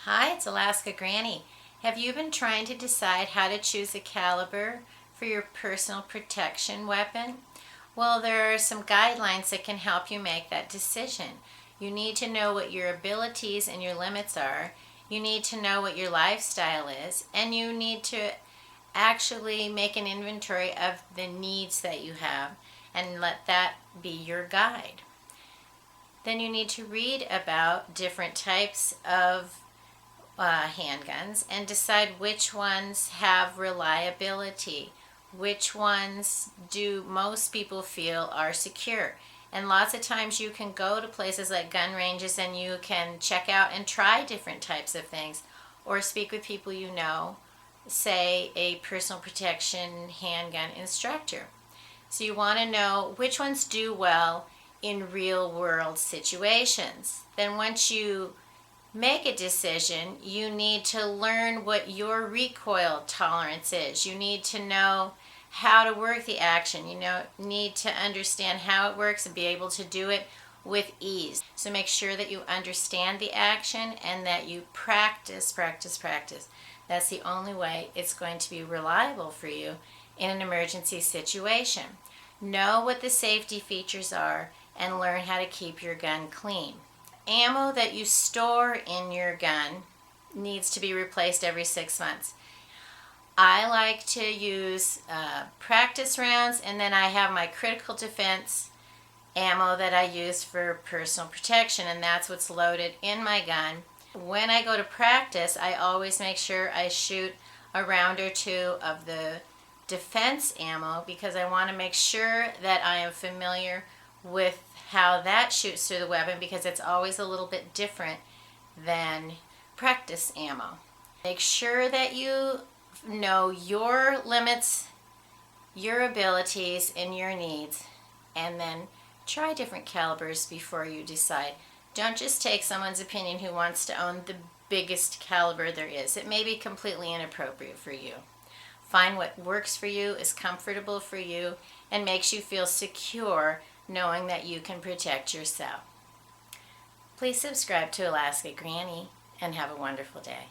Hi, it's Alaska Granny. Have you been trying to decide how to choose a caliber for your personal protection weapon? Well, there are some guidelines that can help you make that decision. You need to know what your abilities and your limits are. You need to know what your lifestyle is, and you need to actually make an inventory of the needs that you have and let that be your guide. Then you need to read about different types of handguns and decide which ones have reliability, which ones do most people feel are secure. And lots of times you can go to places like gun ranges and you can check out and try different types of things or speak with people you know, say a personal protection handgun instructor. So you want to know which ones do well in real world situations. Then once you make a decision, you need to learn what your recoil tolerance is. You need to know how to work the action. Need to understand how it works and be able to do it with ease. So make sure that you understand the action and that you practice. That's the only way it's going to be reliable for you in an emergency situation. Know what the safety features are and learn how to keep your gun clean. Ammo that you store in your gun needs to be replaced every 6 months. I like to use practice rounds, and then I have my critical defense ammo that I use for personal protection, and that's what's loaded in my gun. When I go to practice, I always make sure I shoot a round or two of the defense ammo because I want to make sure that I am familiar with how that shoots through the weapon because it's always a little bit different than practice ammo. Make sure that you know your limits, your abilities, and your needs, and then try different calibers before you decide. Don't just take someone's opinion who wants to own the biggest caliber there is. It may be completely inappropriate for you. Find what works for you, is comfortable for you, and makes you feel secure knowing that you can protect yourself. Please subscribe to Alaska Granny and have a wonderful day.